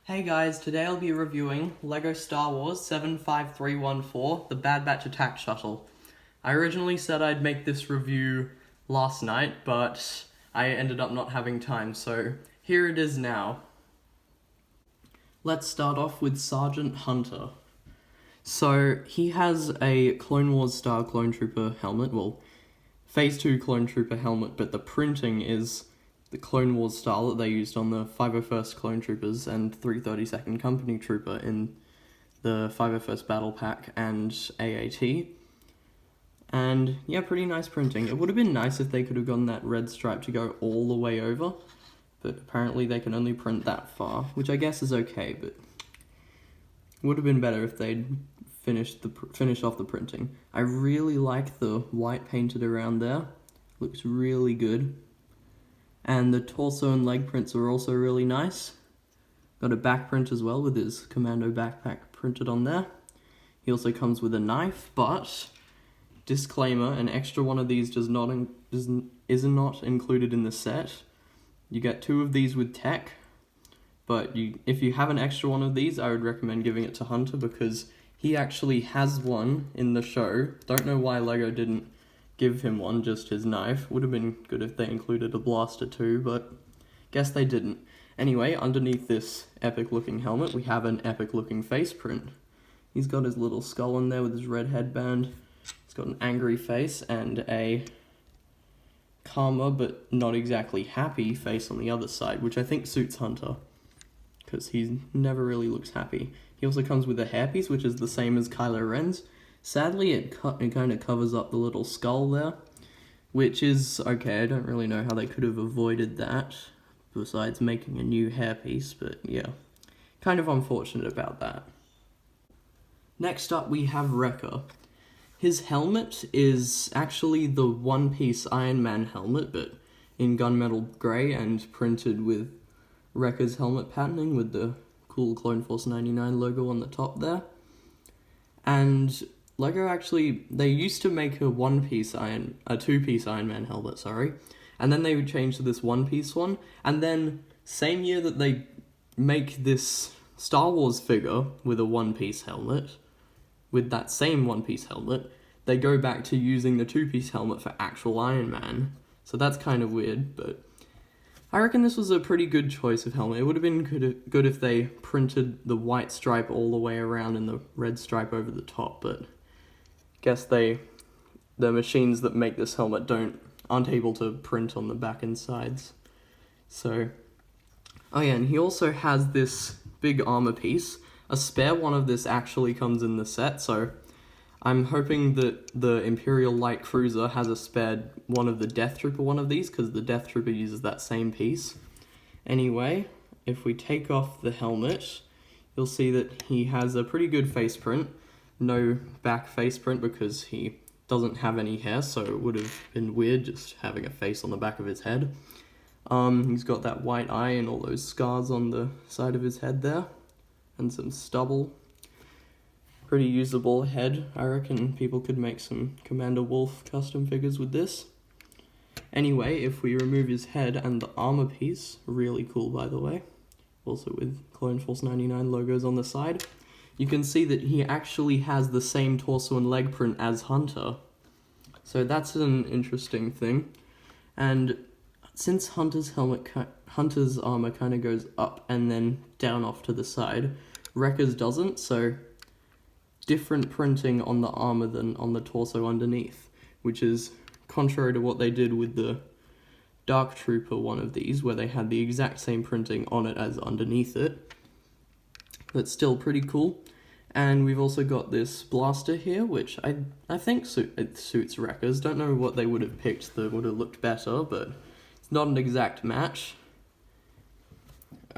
Hey guys, today I'll be reviewing LEGO Star Wars 75314, the Bad Batch Attack Shuttle. I originally said I'd make this review last night, but I ended up not having time, so here it is now. Let's start off with Sgt Hunter. So, he has a Clone Wars style Clone Trooper helmet, well, Phase 2 Clone Trooper helmet, but the printing is the Clone Wars style that they used on the 501st Clone Troopers and 332nd Company Trooper in the 501st Battle Pack and AAT. And yeah, pretty nice printing. It would have been nice if they could have gotten that red stripe to go all the way over, but apparently they can only print that far, which I guess is okay, but it would have been better if they'd finish off the printing. I really like the white painted around there. Looks really good. And the torso and leg prints are also really nice. Got a back print as well with his commando backpack printed on there. He also comes with a knife, but disclaimer, an extra one of these is not included in the set. You get 2 of these with tech, but if you have an extra one of these, I would recommend giving it to Hunter because he actually has one in the show. Don't know why LEGO didn't give him one, just his knife. Would have been good if they included a blaster too, but guess they didn't. Anyway, underneath this epic looking helmet, we have an epic looking face print. He's got his little skull in there with his red headband. He's got an angry face and a calmer but not exactly happy face on the other side, which I think suits Hunter, because he never really looks happy. He also comes with a hairpiece, which is the same as Kylo Ren's. Sadly, it kind of covers up the little skull there, which is okay. I don't really know how they could have avoided that, besides making a new hairpiece, but yeah, kind of unfortunate about that. Next up, we have Wrecker. His helmet is actually the one-piece Iron Man helmet, but in gunmetal grey and printed with Wrecker's helmet patterning with the cool Clone Force 99 logo on the top there. And LEGO actually, they used to make a two-piece Iron Man helmet, sorry, and then they would change to this one-piece one, and then same year that they make this Star Wars figure with a one-piece helmet, with that same one-piece helmet, they go back to using the two-piece helmet for actual Iron Man, so that's kind of weird, but I reckon this was a pretty good choice of helmet. It would have been good if they printed the white stripe all the way around and the red stripe over the top, but guess the machines that make this helmet aren't able to print on the back and sides. So, oh yeah, and he also has this big armor piece. A spare one of this actually comes in the set, so I'm hoping that the Imperial Light Cruiser has a spare one of the Death Trooper one of these, because the Death Trooper uses that same piece. Anyway, if we take off the helmet, you'll see that he has a pretty good face print. No back face print because he doesn't have any hair, so it would have been weird just having a face on the back of his head. He's got that white eye and all those scars on the side of his head there, and some stubble. Pretty usable head. I reckon people could make some Commander Wolf custom figures with this. Anyway, if we remove his head and the armor piece, really cool by the way, also with Clone Force 99 logos on the side, you can see that he actually has the same torso and leg print as Hunter. So that's an interesting thing. And since Hunter's armor kind of goes up and then down off to the side, Wrecker's doesn't, so different printing on the armor than on the torso underneath, which is contrary to what they did with the Dark Trooper one of these, where they had the exact same printing on it as underneath it. But still pretty cool. And we've also got this blaster here, which I think suits Wreckers. Don't know what they would have picked that would have looked better, but it's not an exact match.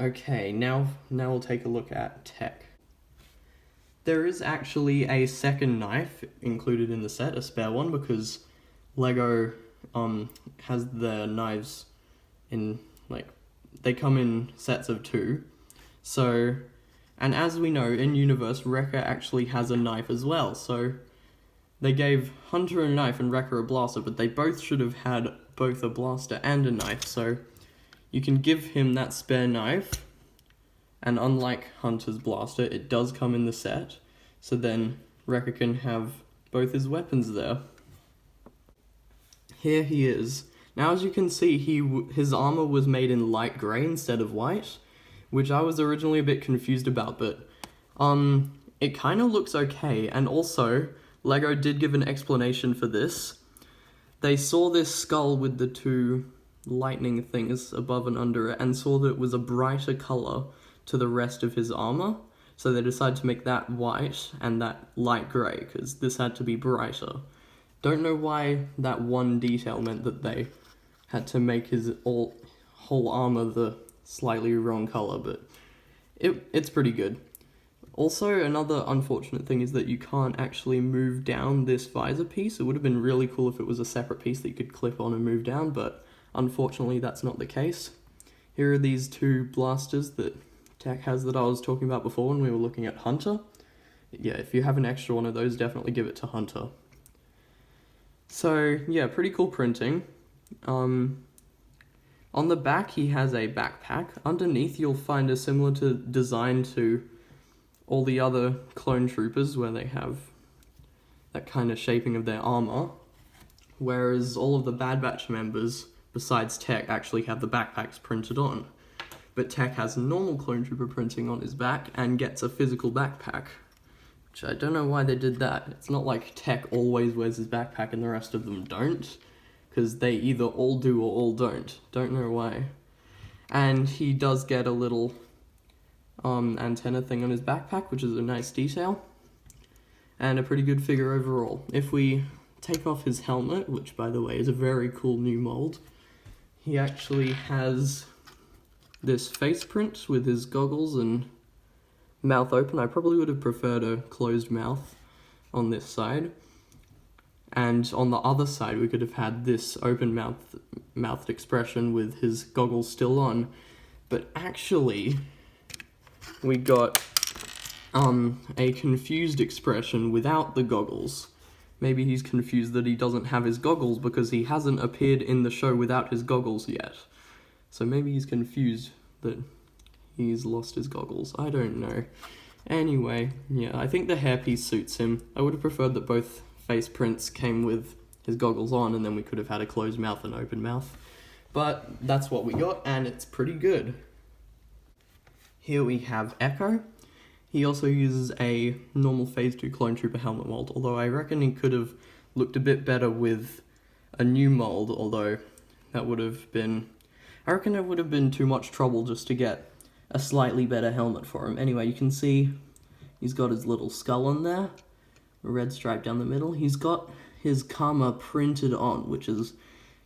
Okay, now we'll take a look at tech. There is actually a second knife included in the set, a spare one, because LEGO has their knives in, they come in sets of 2. So, and as we know, in universe, Wrecker actually has a knife as well, so they gave Hunter a knife and Wrecker a blaster, but they both should have had both a blaster and a knife, so you can give him that spare knife, And unlike Hunter's blaster, it does come in the set, so then Wrecker can have both his weapons there. Here he is. Now as you can see, his armor was made in light grey instead of white, which I was originally a bit confused about, but it kind of looks okay. And also, LEGO did give an explanation for this. They saw this skull with the two lightning things above and under it, and saw that it was a brighter colour to the rest of his armor, so they decided to make that white and that light grey, because this had to be brighter. Don't know why that one detail meant that they had to make his whole armor the slightly wrong colour, but it's pretty good. Also, another unfortunate thing is that you can't actually move down this visor piece. It would have been really cool if it was a separate piece that you could clip on and move down, but unfortunately that's not the case. Here are these two blasters that Tech has that I was talking about before when we were looking at Hunter. Yeah, if you have an extra one of those, definitely give it to Hunter. So, yeah, pretty cool printing. On the back, he has a backpack. Underneath, you'll find a similar design to all the other clone troopers, where they have that kind of shaping of their armor, whereas all of the Bad Batch members, besides Tech, actually have the backpacks printed on. But Tech has normal clone trooper printing on his back and gets a physical backpack, which I don't know why they did that. It's not like Tech always wears his backpack and the rest of them don't, because they either all do or all don't. Don't know why. And he does get a little antenna thing on his backpack, which is a nice detail, and a pretty good figure overall. If we take off his helmet, which by the way is a very cool new mold, he actually has this face print with his goggles and mouth open. I probably would have preferred a closed mouth on this side, and on the other side we could have had this open mouthed expression with his goggles still on, but actually we got a confused expression without the goggles. Maybe he's confused that he doesn't have his goggles because he hasn't appeared in the show without his goggles yet. So maybe he's confused that he's lost his goggles. I don't know. Anyway, yeah, I think the hairpiece suits him. I would have preferred that both face prints came with his goggles on, and then we could have had a closed mouth and open mouth. But that's what we got, and it's pretty good. Here we have Echo. He also uses a normal Phase 2 Clone Trooper helmet mold, although I reckon he could have looked a bit better with a new mold, although that would have been... I reckon it would have been too much trouble just to get a slightly better helmet for him. Anyway, you can see he's got his little skull on there, a red stripe down the middle. He's got his Karma printed on, which is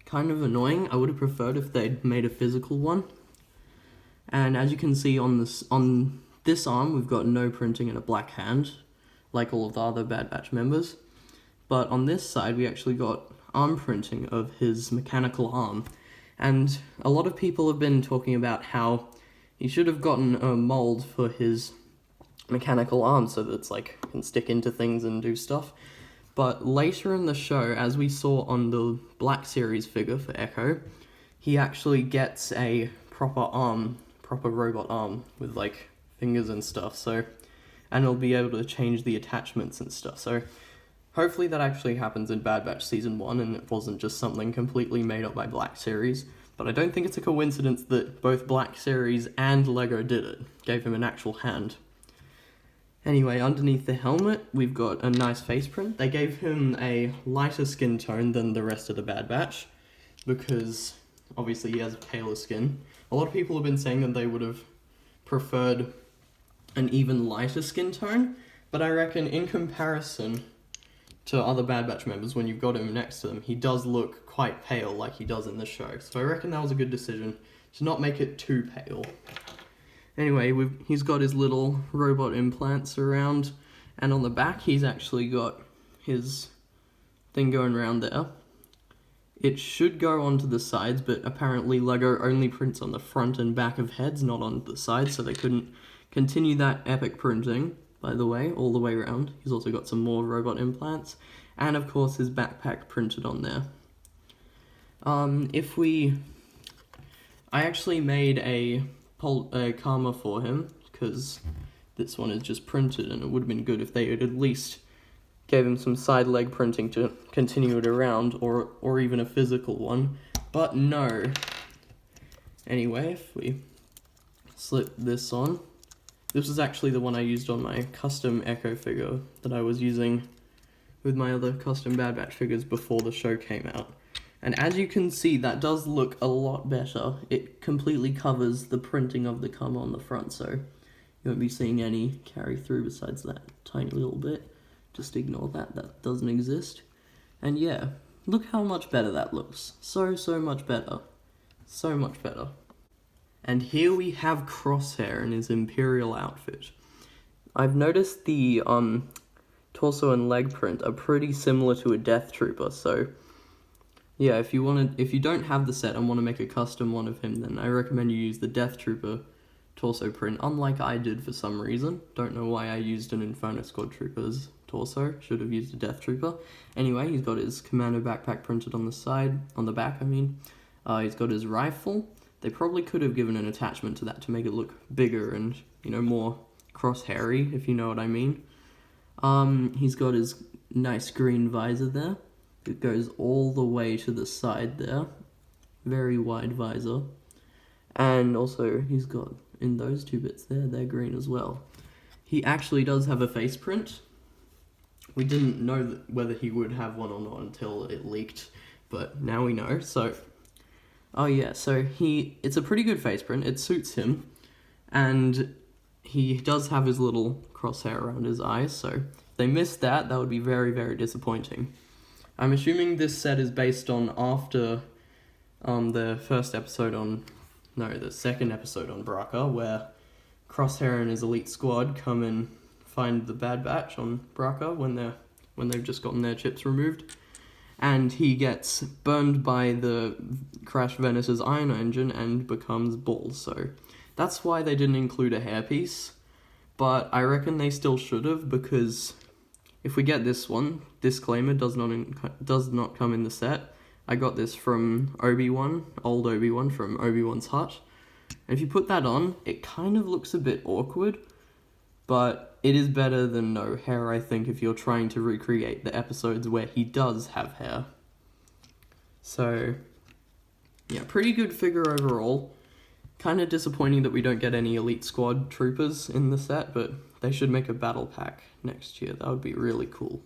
kind of annoying. I would have preferred if they'd made a physical one. And as you can see on this arm, we've got no printing and a black hand, like all of the other Bad Batch members. But on this side, we actually got arm printing of his mechanical arm. And a lot of people have been talking about how he should have gotten a mold for his mechanical arm so that it's like can stick into things and do stuff. But later in the show, as we saw on the Black Series figure for Echo, he actually gets a proper robot arm with like fingers and stuff, so, and he'll be able to change the attachments and stuff, so hopefully that actually happens in Bad Batch Season 1 and it wasn't just something completely made up by Black Series. But I don't think it's a coincidence that both Black Series and LEGO did it, gave him an actual hand. Anyway, underneath the helmet, we've got a nice face print. They gave him a lighter skin tone than the rest of the Bad Batch, because obviously he has paler skin. A lot of people have been saying that they would have preferred an even lighter skin tone, but I reckon in comparison to other Bad Batch members, when you've got him next to them, he does look quite pale like he does in the show. So I reckon that was a good decision to not make it too pale. Anyway, he's got his little robot implants around, and on the back he's actually got his thing going around there. It should go onto the sides, but apparently LEGO only prints on the front and back of heads, not on the sides, so they couldn't continue that epic printing, by the way, all the way around. He's also got some more robot implants, and of course his backpack printed on there. I actually made a Karma for him, because this one is just printed, and it would have been good if they had at least gave him some side leg printing to continue it around, or even a physical one, but no. Anyway, if we slip this on, this was actually the one I used on my custom Echo figure that I was using with my other custom Bad Batch figures before the show came out. And as you can see, that does look a lot better. It completely covers the printing of the come on the front, so you won't be seeing any carry through besides that tiny little bit. Just ignore that, that doesn't exist. And yeah, look how much better that looks. So much better. So much better. And here we have Crosshair in his Imperial outfit. I've noticed the torso and leg print are pretty similar to a Death Trooper, so yeah, if you don't have the set and want to make a custom one of him, then I recommend you use the Death Trooper torso print, unlike I did for some reason. Don't know why I used an Inferno Squad Trooper's torso, should have used a Death Trooper. Anyway, he's got his Commando backpack printed on the back, I mean. He's got his rifle. They probably could have given an attachment to that to make it look bigger and, you know, more crosshairy, if you know what I mean. He's got his nice green visor there. It goes all the way to the side there. Very wide visor. And also, he's got, in those two bits there, they're green as well. He actually does have a face print. We didn't know whether he would have one or not until it leaked, but now we know, so... Oh yeah, so it's a pretty good face print, it suits him, and he does have his little crosshair around his eyes, so if they missed that, that would be very, very disappointing. I'm assuming this set is based on after the second episode on Bracca, where Crosshair and his elite squad come and find the Bad Batch on Bracca when they've just gotten their chips removed. And he gets burned by the Crash Venice's iron engine and becomes bald, so that's why they didn't include a hairpiece. But I reckon they still should have, because if we get this one, disclaimer, does not come in the set. I got this from Obi-Wan, old Obi-Wan from Obi-Wan's hut. And if you put that on, it kind of looks a bit awkward, but it is better than no hair, I think, if you're trying to recreate the episodes where he does have hair. So, yeah, pretty good figure overall. Kind of disappointing that we don't get any Elite Squad troopers in the set, but they should make a battle pack next year. That would be really cool.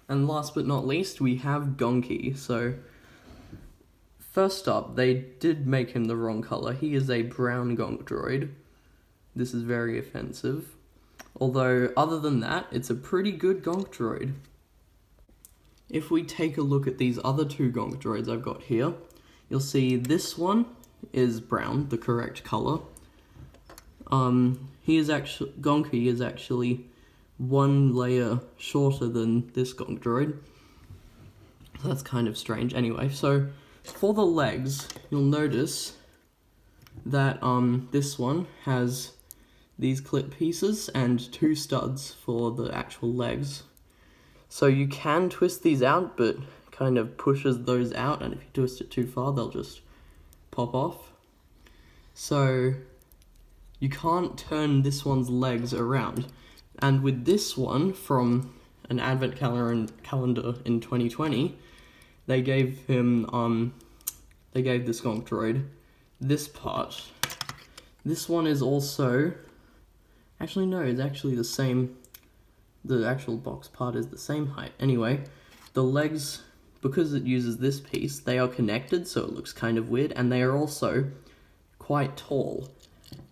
And last but not least, we have Gonki. So, first up, they did make him the wrong colour. He is a brown Gonk droid. This is very offensive. Although, other than that, it's a pretty good Gonk droid. If we take a look at these other two Gonk droids I've got here, you'll see this one is brown, the correct colour. Gonki is actually one layer shorter than this Gonk droid. So that's kind of strange. Anyway, so for the legs, you'll notice that this one has these clip pieces and two studs for the actual legs. So you can twist these out, but kind of pushes those out, and if you twist it too far, they'll just pop off. So you can't turn this one's legs around. And with this one from an advent calendar in 2020, they gave him they gave this Gonk droid this part. This one is also, actually no, it's actually the same. The actual box part is the same height. Anyway, the legs, because it uses this piece, they are connected, so it looks kind of weird, and they are also quite tall.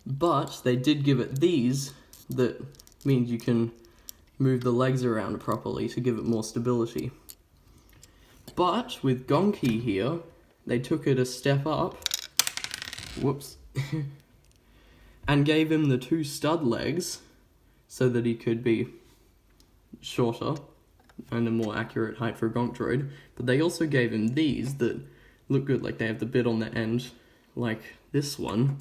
But they did give it these, that means you can move the legs around properly to give it more stability. But with Gonki here, they took it a step up, whoops, and gave him the two stud legs so that he could be shorter and a more accurate height for a Gonk droid. But they also gave him these that look good, like they have the bit on the end, like this one,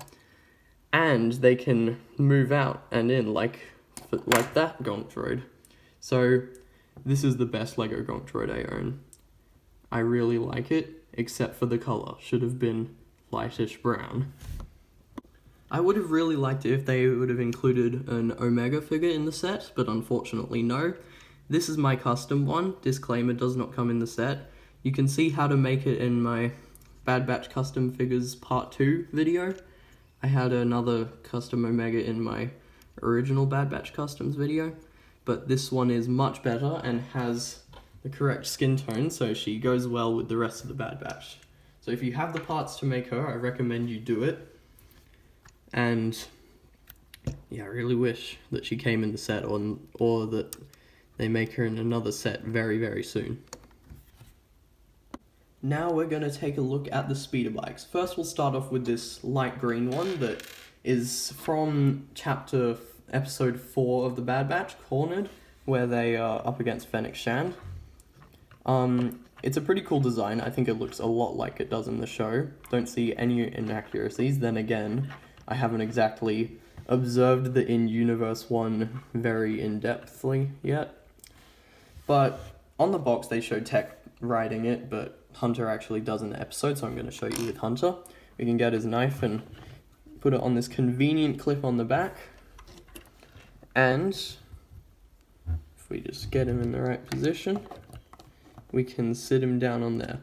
and they can move out and in like that Gonk droid. So this is the best Lego Gonk droid I own. I really like it, except for the colour. Should have been lightish brown. I would have really liked it if they would have included an Omega figure in the set, but unfortunately no. This is my custom one. Disclaimer, does not come in the set. You can see how to make it in my Bad Batch Custom Figures Part 2 video. I had another custom Omega in my original Bad Batch Customs video, but this one is much better and has the correct skin tone, so she goes well with the rest of the Bad Batch. So if you have the parts to make her, I recommend you do it. And yeah, I really wish that she came in the set, or that they make her in another set very, very soon. Now we're going to take a look at the speeder bikes. First we'll start off with this light green one that is from episode 4 of the Bad Batch, Cornered, where they are up against Fennec Shand. It's a pretty cool design. I think it looks a lot like it does in the show. Don't see any inaccuracies. Then again, I haven't exactly observed the in-universe one very in-depthly yet. But on the box they show Tech riding it, but Hunter actually does in the episode, so I'm going to show you with Hunter. We can get his knife and put it on this convenient clip on the back. And if we just get him in the right position, we can sit him down on there.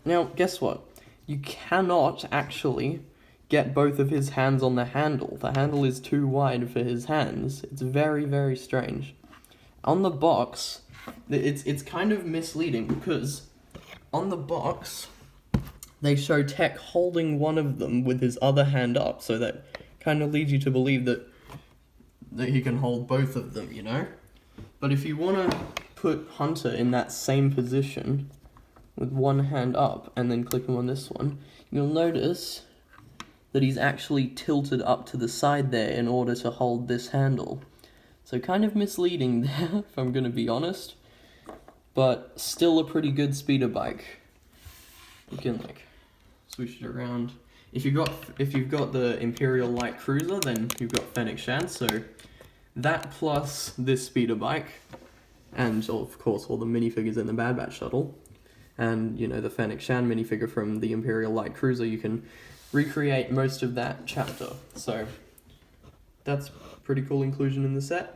Now, guess what? You cannot actually get both of his hands on the handle. The handle is too wide for his hands. It's very, very strange. On the box, it's kind of misleading because on the box, they show Tech holding one of them with his other hand up, so that kind of leads you to believe that he can hold both of them, you know? But if you want to put Hunter in that same position with one hand up and then click him on this one, you'll notice that he's actually tilted up to the side there in order to hold this handle. So kind of misleading there, if I'm going to be honest, but still a pretty good speeder bike. You can switch it around. If you've got the Imperial Light Cruiser, then you've got Fennec Shand, so that plus this speeder bike, and of course all the minifigures in the Bad Batch Shuttle, and the Fennec Shand minifigure from the Imperial Light Cruiser, you can recreate most of that chapter. So that's pretty cool inclusion in the set.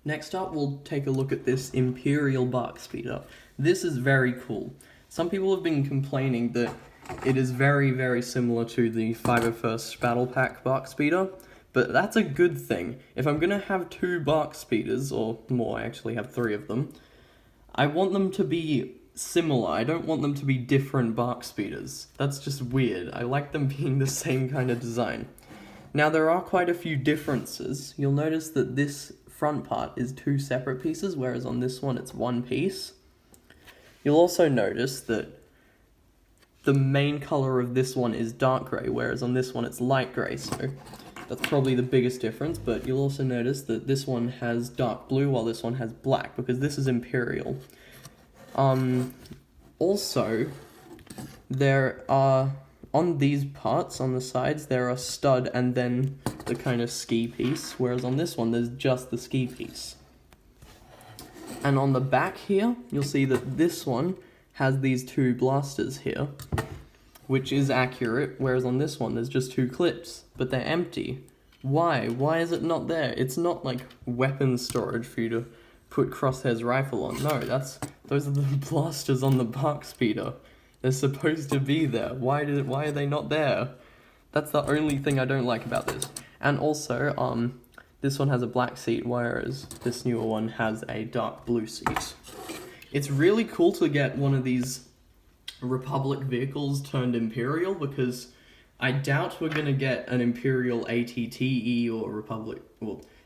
Next up, we'll take a look at this Imperial Bark Speeder. This is very cool. Some people have been complaining that it is very, very similar to the 501st Battle Pack Bark Speeder, but that's a good thing. If I'm going to have 2 Bark Speeders, or more, I actually have 3 of them, I want them to be similar. I don't want them to be different Bark Speeders. That's just weird. I like them being the same kind of design. Now, there are quite a few differences. You'll notice that this front part is 2 separate pieces, whereas on this one it's 1 piece. You'll also notice that the main color of this one is dark grey, whereas on this one it's light grey, so that's probably the biggest difference. But you'll also notice that this one has dark blue while this one has black, because this is Imperial. Also, there are, on these parts, on the sides, there are stud and then the kind of ski piece, whereas on this one, there's just the ski piece. And on the back here, you'll see that this one has these 2 blasters here, which is accurate, whereas on this one, there's just 2 clips, but they're empty. Why? Why is it not there? It's not like weapon storage for you to put Crosshair's rifle on. No, those are the blasters on the Bark Speeder. They're supposed to be there. Why are they not there? That's the only thing I don't like about this. And also, this one has a black seat, whereas this newer one has a dark blue seat. It's really cool to get one of these Republic vehicles turned Imperial, because I doubt we're gonna get an Imperial ATTE or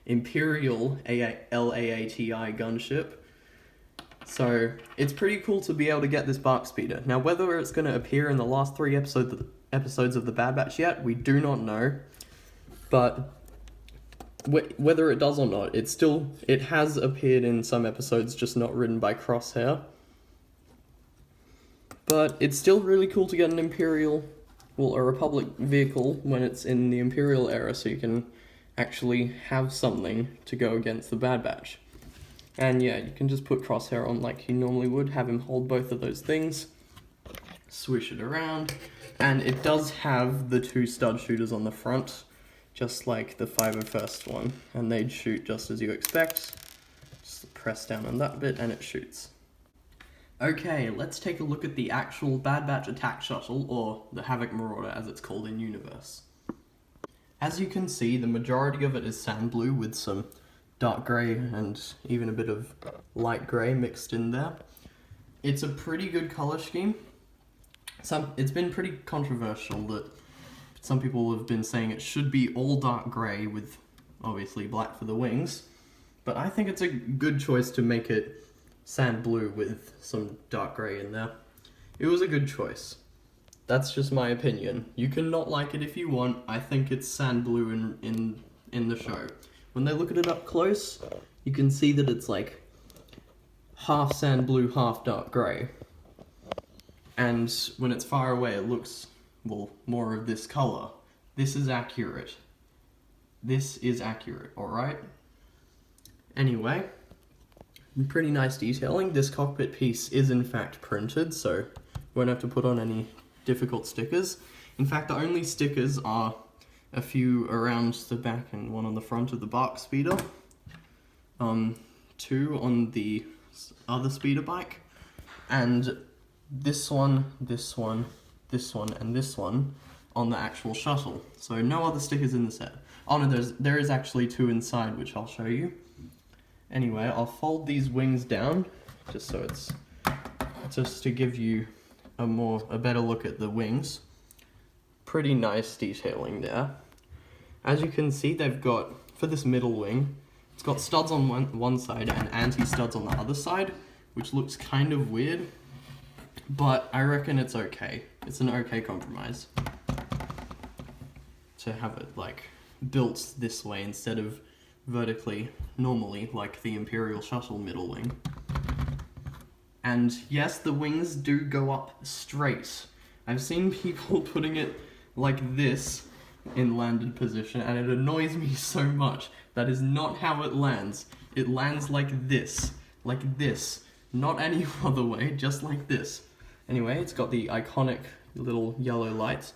Imperial LAATI gunship. So it's pretty cool to be able to get this Bark Speeder. Now, whether it's going to appear in the last 3 episodes of the Bad Batch yet, we do not know. But whether it does or not, it has appeared in some episodes, just not written by Crosshair. But it's still really cool to get an Imperial, a Republic vehicle when it's in the Imperial era, so you can actually have something to go against the Bad Batch. And yeah, you can just put Crosshair on like you normally would, have him hold both of those things, swish it around, and it does have the 2 stud shooters on the front, just like the 501st one, and they'd shoot just as you expect. Just press down on that bit and it shoots. Okay, let's take a look at the actual Bad Batch Attack Shuttle, or the Havoc Marauder as it's called in universe. As you can see, the majority of it is sand blue with some dark grey and even a bit of light grey mixed in there. It's a pretty good colour scheme. It's been pretty controversial that some people have been saying it should be all dark grey with obviously black for the wings, but I think it's a good choice to make it sand blue with some dark grey in there. It was a good choice. That's just my opinion. You can not like it if you want. I think it's sand blue in the show. When they look at it up close, you can see that it's like half sand blue, half dark grey. And when it's far away, it looks, well, more of this colour. This is accurate. This is accurate, alright? Anyway, pretty nice detailing. This cockpit piece is in fact printed, so you won't have to put on any difficult stickers. In fact, the only stickers are a few around the back and one on the front of the bark speeder. 2 on the other speeder bike, and this one, this one, this one, and this one on the actual shuttle. So no other stickers in the set. Oh no, there is actually 2 inside, which I'll show you. Anyway, I'll fold these wings down, just so it's, just to give you a better look at the wings. Pretty nice detailing there. As you can see, they've got, for this middle wing, it's got studs on one side and anti-studs on the other side, which looks kind of weird, but I reckon it's okay. It's an okay compromise to have it like built this way instead of vertically, normally, like the Imperial shuttle middle wing. And yes, the wings do go up straight. I've seen people putting it like this in landed position, and it annoys me so much. That is not how it lands. It lands like this, not any other way, just like this. Anyway, it's got the iconic little yellow lights.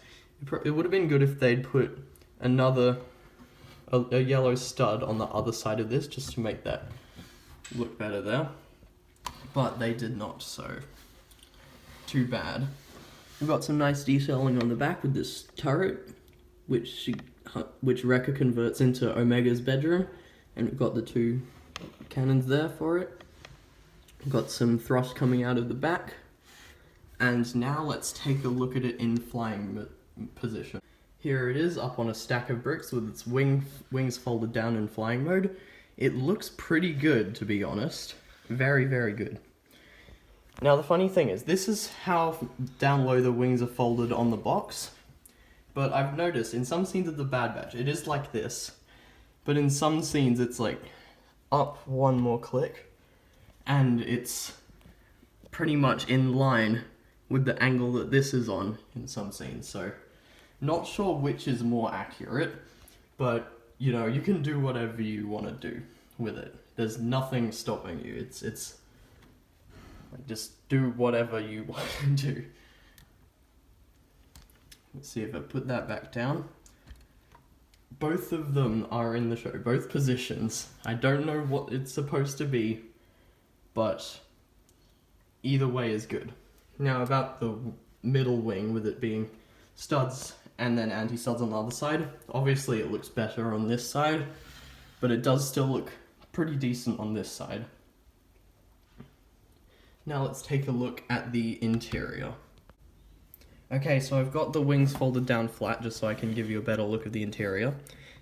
It would have been good if they'd put a yellow stud on the other side of this, just to make that look better there. But they did not, so too bad. We've got some nice detailing on the back with this turret, which Wrecker converts into Omega's bedroom, and we've got the 2 cannons there for it. We've got some thrust coming out of the back, and now let's take a look at it in flying position. Here it is up on a stack of bricks with its wings folded down in flying mode. It looks pretty good, to be honest. Very, very good. Now the funny thing is, this is how down low the wings are folded on the box. But I've noticed in some scenes of the Bad Batch, it is like this. But in some scenes, it's like up one more click. And it's pretty much in line with the angle that this is on in some scenes. So, not sure which is more accurate. But, you know, you can do whatever you want to do with it. There's nothing stopping you. It's like, just do whatever you want to do. Let's see if I put that back down. Both of them are in the show, both positions. I don't know what it's supposed to be, but either way is good. Now about the middle wing, with it being studs and then anti-studs on the other side, obviously it looks better on this side, but it does still look pretty decent on this side. Now let's take a look at the interior. Okay, so I've got the wings folded down flat just so I can give you a better look of the interior.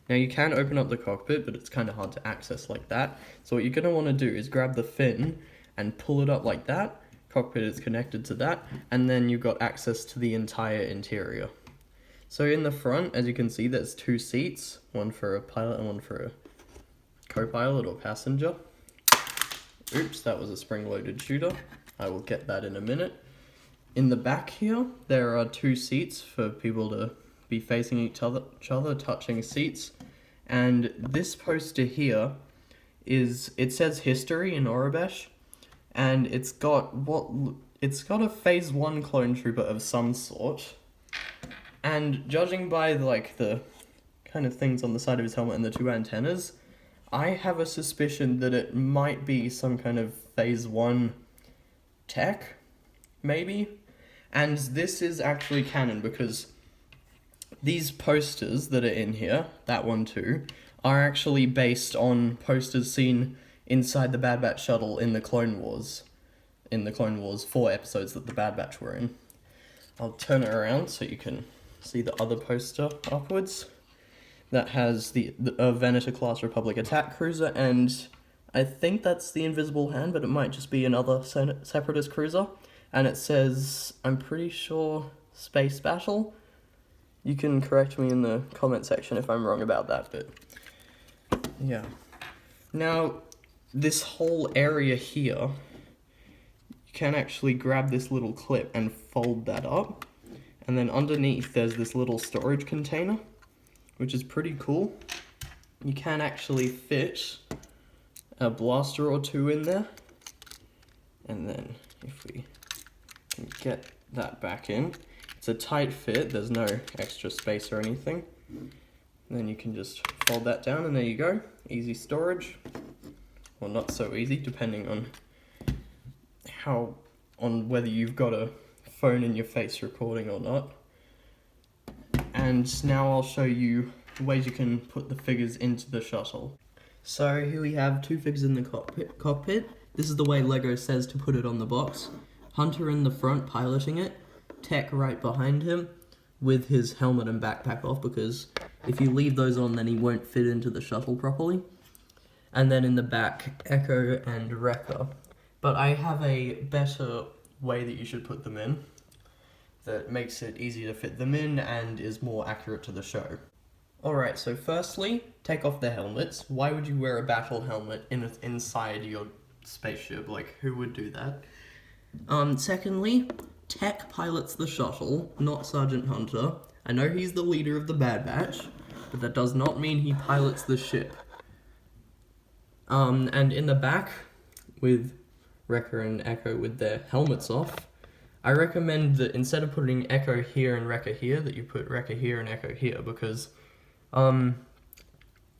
Now you can open up the cockpit, but it's kind of hard to access like that. So what you're going to want to do is grab the fin and pull it up like that. Cockpit is connected to that, and then you've got access to the entire interior. So in the front, as you can see, there's 2 seats, one for a pilot and one for a co-pilot or passenger. Oops, that was a spring-loaded shooter. I will get that in a minute. In the back here, there are 2 seats for people to be facing each other, touching seats. And this poster here it says history in Aurebesh, and it's got a phase 1 clone trooper of some sort. And judging by like the kind of things on the side of his helmet and the 2 antennas. I have a suspicion that it might be some kind of Phase 1 tech, maybe? And this is actually canon because these posters that are in here, that one too, are actually based on posters seen inside the Bad Batch Shuttle in the Clone Wars. In the Clone Wars 4 episodes that the Bad Batch were in. I'll turn it around so you can see the other poster upwards. That has the Venator-class Republic attack cruiser, and I think that's the Invisible Hand, but it might just be another Separatist cruiser. And it says, I'm pretty sure, Space Battle. You can correct me in the comment section if I'm wrong about that, but yeah. Now, this whole area here, you can actually grab this little clip and fold that up. And then underneath there's this little storage container, which is pretty cool. You can actually fit a blaster or 2 in there. And then if we can get that back in, it's a tight fit, there's no extra space or anything. And then you can just fold that down and there you go. Easy storage. Well, not so easy, depending on whether you've got a phone in your face recording or not. And now I'll show you ways you can put the figures into the shuttle. So here we have 2 figures in the cockpit. This is the way LEGO says to put it on the box. Hunter in the front piloting it, Tech right behind him with his helmet and backpack off, because if you leave those on then he won't fit into the shuttle properly. And then in the back, Echo and Wrecker. But I have a better way that you should put them in that makes it easy to fit them in and is more accurate to the show. Alright, so firstly, take off the helmets. Why would you wear a battle helmet inside your spaceship? Like, who would do that? Secondly, Tech pilots the shuttle, not Sgt Hunter. I know he's the leader of the Bad Batch, but that does not mean he pilots the ship. And in the back, with Wrecker and Echo with their helmets off, I recommend that instead of putting Echo here and Wrecker here, that you put Wrecker here and Echo here, because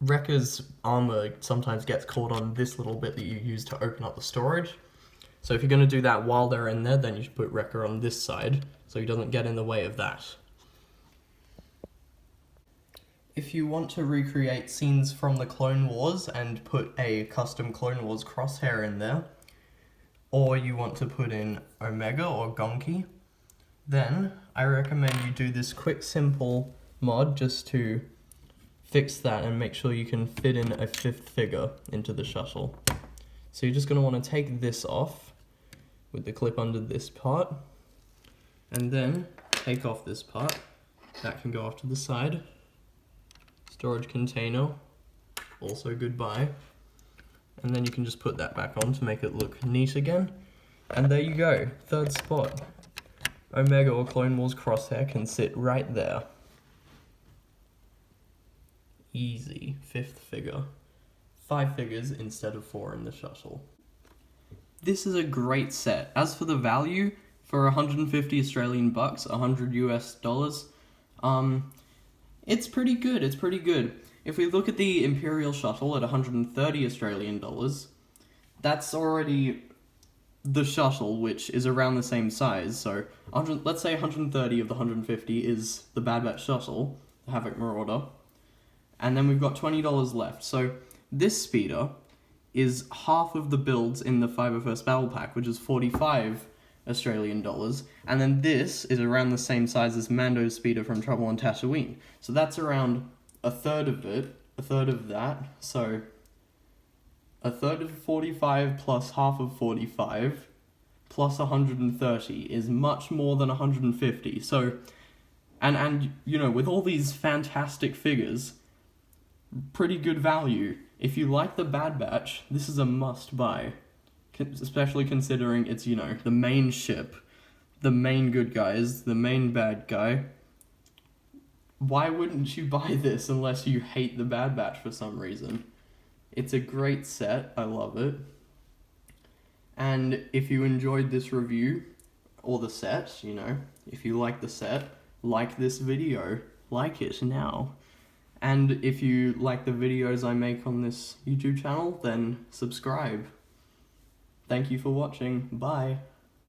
Wrecker's armor sometimes gets caught on this little bit that you use to open up the storage. So if you're going to do that while they're in there, then you should put Wrecker on this side, so he doesn't get in the way of that. If you want to recreate scenes from the Clone Wars and put a custom Clone Wars Crosshair in there, or you want to put in Omega or Gonki, then I recommend you do this quick, simple mod just to fix that and make sure you can fit in a 5th figure into the shuttle. So you're just going to want to take this off with the clip under this part, and then take off this part. That can go off to the side. Storage container, also goodbye. And then you can just put that back on to make it look neat again. And there you go, 3rd spot. Omega or Clone Wars Crosshair can sit right there. Easy, 5th figure. 5 figures instead of 4 in the shuttle. This is a great set. As for the value, for 150 Australian bucks, 100 US dollars, it's pretty good, it's pretty good. If we look at the Imperial shuttle at 130 Australian dollars, that's already the shuttle, which is around the same size. So let's say 130 of the 150 is the Bad Batch shuttle, the Havoc Marauder, and then we've got $20 left. So this speeder is half of the builds in the 501st Battle Pack, which is 45 Australian dollars, and then this is around the same size as Mando's speeder from Trouble on Tatooine. So that's around a third of it, a third of that, so a third of 45 plus half of 45 plus 130 is much more than 150. So, and you know, with all these fantastic figures, pretty good value. If you like the Bad Batch, this is a must-buy, especially considering it's, you know, the main ship, the main good guys, the main bad guy. Why wouldn't you buy this unless you hate the Bad Batch for some reason? It's a great set, I love it. And if you enjoyed this review, or the set, you know, if you like the set, like this video, like it now. And if you like the videos I make on this YouTube channel, then subscribe. Thank you for watching. Bye.